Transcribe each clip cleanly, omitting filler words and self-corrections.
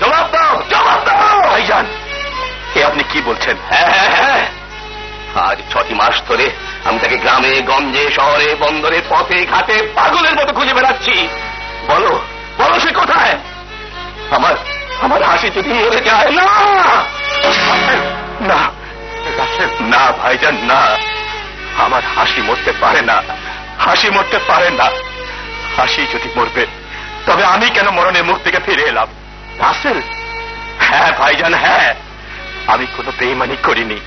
জবাব দাও, জবাব দাও। ভাইজান, এ আপনি কি বলছেন? হ্যাঁ, আজ 6টি মাস ধরে আমি তাকে গ্রামে গঞ্জে শহরে বন্দরে পথে ঘাটে পাগলের মতো খুঁজে বেড়াচ্ছি। বলো বলো, সে কোথায়? আমার হাসি যদি মরে যায়। না না না ভাইজান, না, আমার হাসি মরতে পারে না, হাসি মরতে পারে না। হাসি যদি মরবে তবে আমি কেন মরণের মুখ থেকে ফিরে এলাম? রাসেল? হ্যাঁ ভাইজান, হ্যাঁ, আমি কোনো বেঈমানি করিনি,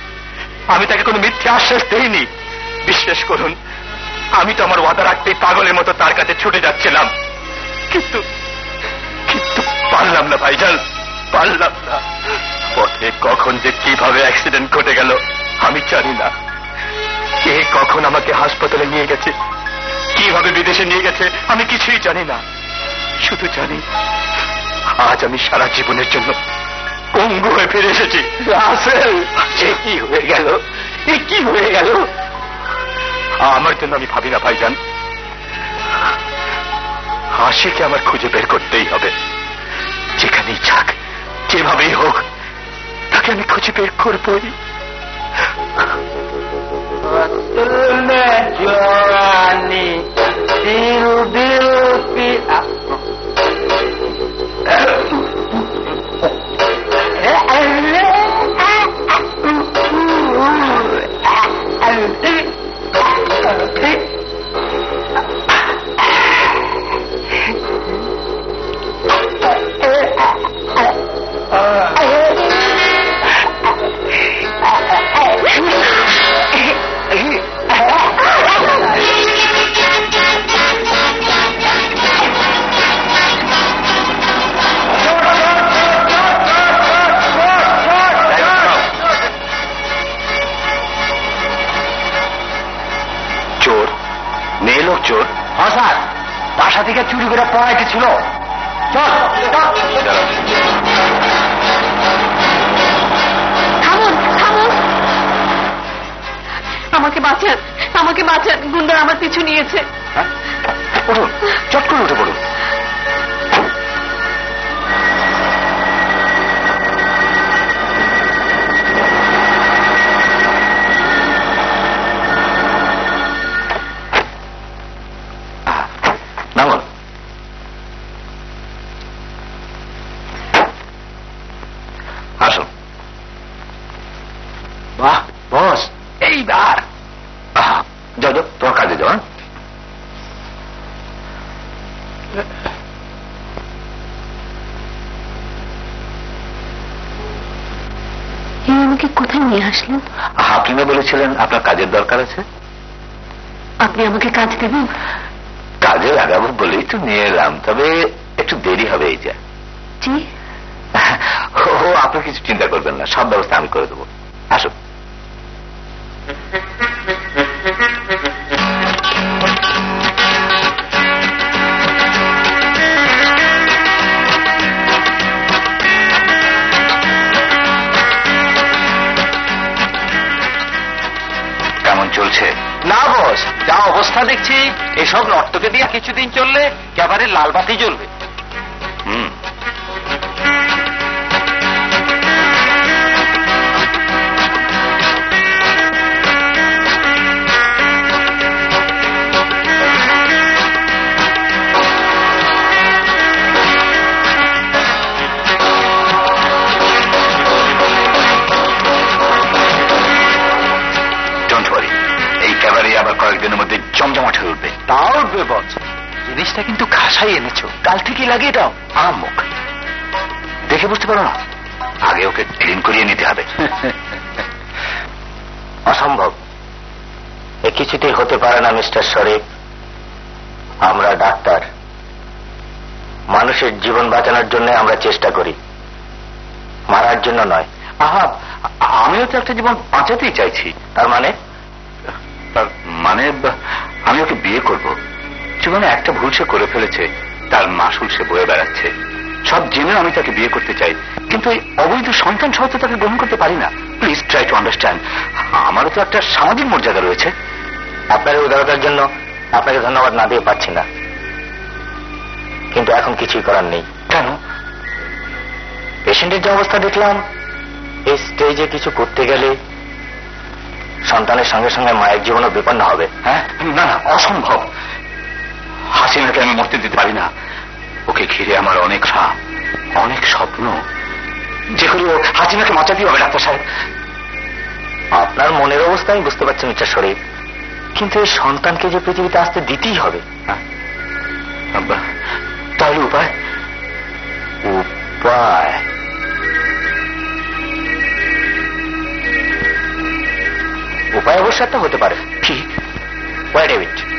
আমি তাকে কোনো মিথ্যে আশ্বাস দেইনি। বিশ্বাস করুন, আমি তো আমার ওয়াদা রাখতেই পাগলের মতো তার কাছে ছুটে যাচ্ছিলাম, কিন্তু কিন্তু পারলাম না ভাইজান, পারলাম না। পথে কখন যে কিভাবে অ্যাক্সিডেন্ট ঘটে গেল আমি জানি না। কে কখন আমাকে হাসপাতালে নিয়ে গেছে, কিভাবে বিদেশে নিয়ে গেছে আমি কিছুই জানি না। শুধু জানি আজ আমি সারা জীবনের জন্য পঙ্গু হয়ে ফিরে এসেছি। রাসেল, এ কি হয়ে গেল, এ কি হয়ে গেল? আমার জন্য আমি ভাবি না ভাইজান, হাসিকে আমার খুঁজে বের করতেই হবে। যেখানেই যাক, যেভাবেই হোক, তাকে আমি খুঁজে বের করবই। জওয়ানি দিল দিল কি চোর? হ্যাঁ স্যার, বাসা থেকে চুরি করে পড়াইতে ছিল। চল থামুন, থামুন, আমাকে বাঁচান, আমাকে বাঁচান, গুন্ডা আমার পিছু নিয়েছে। উঠুন, চট করে উঠে পড়ুন। কোথায় নিয়ে আসলেন? আপনি না বলেছিলেন আপনার কাজের দরকার আছে? আপনি আমাকে কাজ দেবেন? কাজে লাগাবো বলেই তো নিয়ে এলাম, তবে একটু দেরি হবে। এই যা। জি? ও, আপনি কিছু চিন্তা করবেন না, সব ব্যবস্থা আমি করে দেবো। আসুন। চলছে না বস, যা অবস্থা দেখছি এসব নর্তকে দিয়ে কিছুদিন চললে একেবারে লাল বাতি জ্বলবে। কয়েকদিনের মধ্যে জমজমাট হয়ে উঠবে। তা উঠবে বস, জিনিসটা কিন্তু খাসাই এনেছো। কাল থেকে লাগিয়ে দাও। মুখ দেখে বুঝতে পারো না? আগে ওকে ক্লিন করিয়ে নিতে হবে। অসম্ভব, এ কিছুতেই হতে পারে না মিস্টার শরীফ। আমরা ডাক্তার, মানুষের জীবন বাঁচানোর জন্য আমরা চেষ্টা করি, মারার জন্য নয়। আমিও তো একটা জীবন বাঁচাতেই চাইছি। তার মানে? আমি ওকে বিয়ে করব। জীবনে একটা ভুল সে করে ফেলেছে, তার মাসুল সে বয়ে বেড়াচ্ছে। সব জেনেও আমি তাকে বিয়ে করতে চাই, কিন্তু এই অবৈধ সন্তান সহ তো তাকে গ্রহণ করতে পারি না। Please try to understand. আমারও তো একটা সামাজিক মর্যাদা রয়েছে। আপনার উদারতার জন্য আপনাকে ধন্যবাদ না দিয়ে পাচ্ছি না, কিন্তু এখন কিছুই করার নেই। কেন? পেশেন্টের যে অবস্থা দেখলাম, এই স্টেজে কিছু করতে গেলে সন্তানের সঙ্গে সঙ্গে মায়ের জীবনও বিপন্ন হবে। হ্যাঁ, না না, অসম্ভব। হাসিনাকে আমি মরতে দিতে পারি না। ওকে ঘিরে আমার অনেক সাপ, অনেক স্বপ্ন। যে করে হাসিনাকে বাঁচাতেই হবে ডাক্তার সাহেব। আপনার মনের অবস্থা আমি বুঝতে পারছি মিস্টার শরীফ, কিন্তু এই সন্তানকে যে পৃথিবীতে আসতে দিতেই হবে। তাহলে উপায়? উপায় উপায় অবশ্য একটা হতে পারে। কি? Wait a minute.